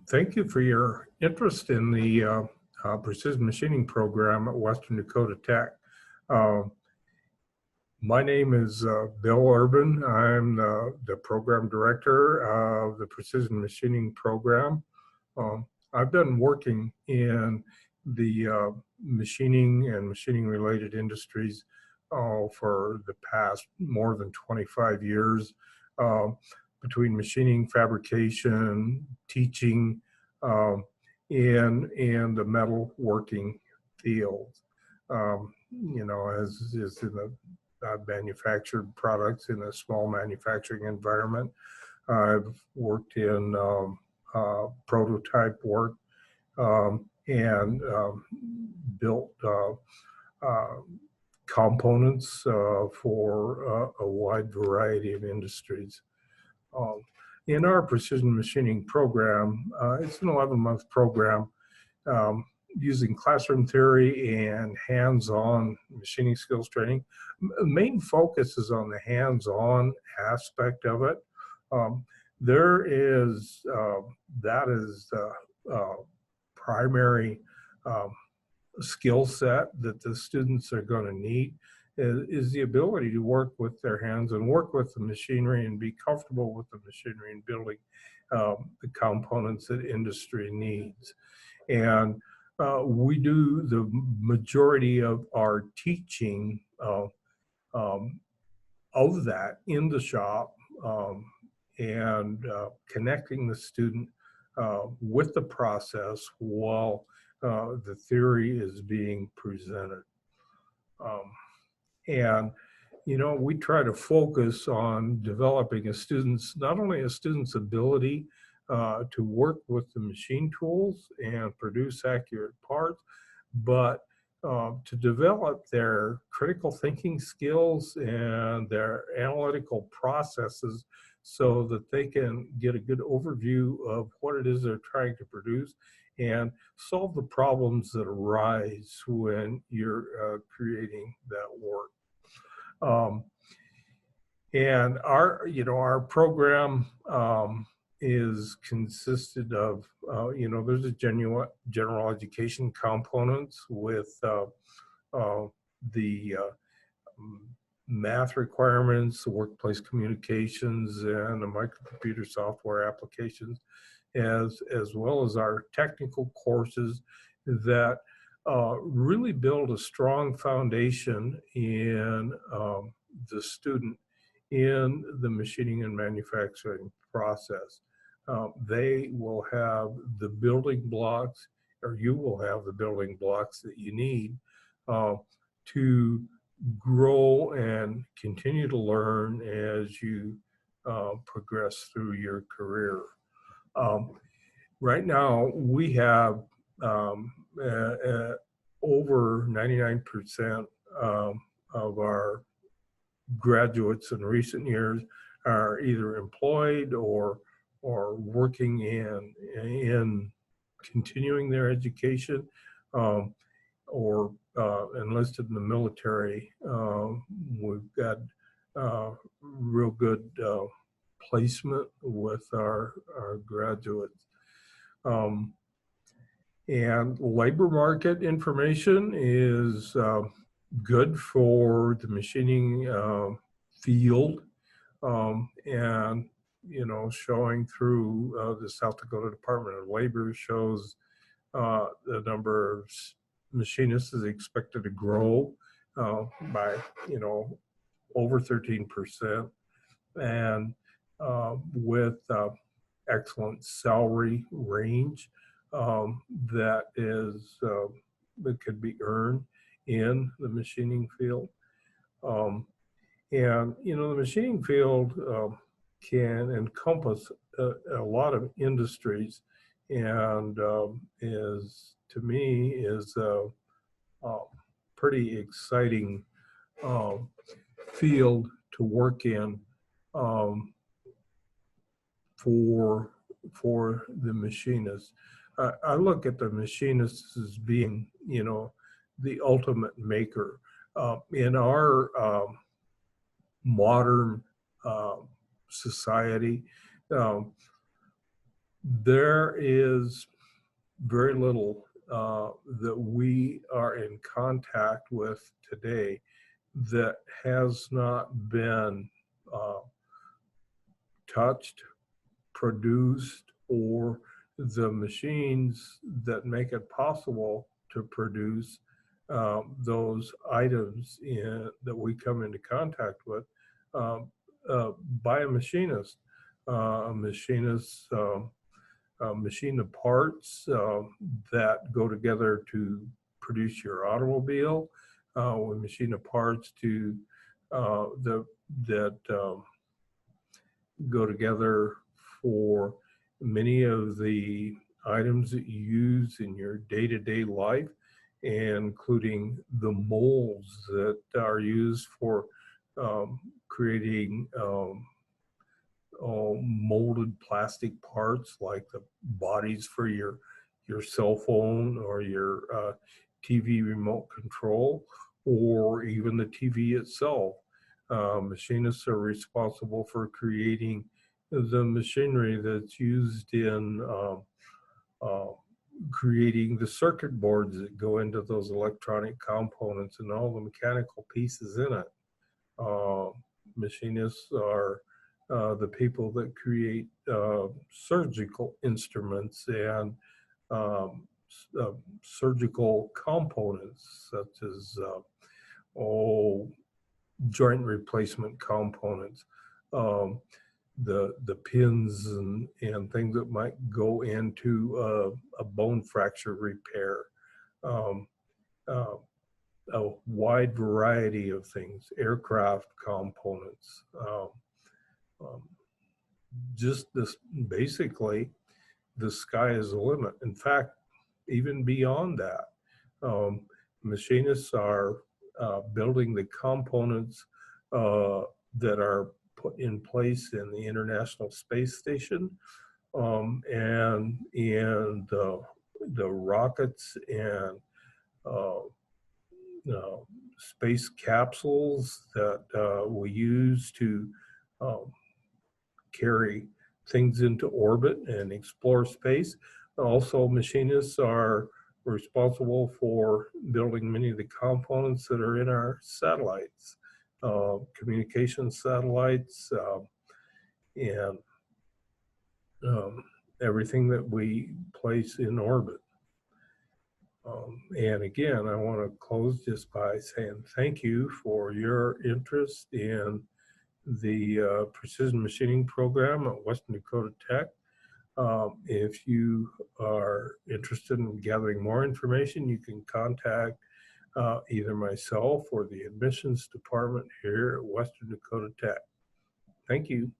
Thank you for your interest in the precision machining program at Western Dakota Tech. My name is Bill Urban. I'm the program director of the precision machining program. I've been working in the machining and machining related industries for the past more than 25 years, between machining, fabrication, teaching, and the metalworking field. As is in the manufactured products in a small manufacturing environment. I've worked in prototype work and built components for a wide variety of industries. In our precision machining program, it's an 11-month program using classroom theory and hands-on machining skills training. The main focus is on the hands-on aspect of it. That is the primary skill set that the students are going to need, is the ability to work with their hands and work with the machinery and be comfortable with the machinery and building the components that industry needs. And we do the majority of our teaching of that in the shop, and connecting the student with the process while the theory is being presented. We try to focus on developing not only a student's ability to work with the machine tools and produce accurate parts, but to develop their critical thinking skills and their analytical processes so that they can get a good overview of what it is they're trying to produce and solve the problems that arise when you're creating that work. And our program is consisted of, there's a general education components with the math requirements, the workplace communications, and the microcomputer software applications, as well as our technical courses that really build a strong foundation in the student in the machining and manufacturing process. They will have the building blocks, or you will have the building blocks that you need to grow and continue to learn as you progress through your career. Right now, we have over 99% of our graduates in recent years are either employed or working in continuing their education, or enlisted in the military. We've got real good placement with our graduates. And labor market information is good for the machining field, and showing through the South Dakota Department of Labor shows the number of machinists is expected to grow by over 13%, and with excellent salary range that could be earned in the machining field. And the machining field can encompass a lot of industries, and is, to me, is a pretty exciting field to work in for the machinists. I look at the machinists as being, the ultimate maker. In our modern society, There is very little that we are in contact with today that has not been uh, touched, produced, or the machines that make it possible to produce those items that we come into contact with um, by a machinist. A machinist machine the parts that go together to produce your automobile. We machine the parts to that go together for many of the items that you use in your day-to-day life, including the molds that are used for creating molded plastic parts like the bodies for your cell phone or your TV remote control, or even the TV itself. Machinists are responsible for creating the machinery that's used in uh, creating the circuit boards that go into those electronic components and all the mechanical pieces in it. Uh, Machinists are the people that create surgical instruments and um, surgical components such as joint replacement components, um, the pins and things that might go into a bone fracture repair. Um, uh, a wide variety of things, aircraft components, um, just this basically the sky is the limit. In fact, even beyond that, um, machinists are building the components that are put in place in the International Space Station and the rockets and uh, uh, space capsules that we use to um, carry things into orbit and explore space. Also, machinists are responsible for building many of the components that are in our satellites, communication satellites, and um, everything that we place in orbit. And again, I want to close just by saying thank you for your interest in the precision machining program at Western Dakota Tech. If you are interested in gathering more information, you can contact either myself or the admissions department here at Western Dakota Tech. Thank you.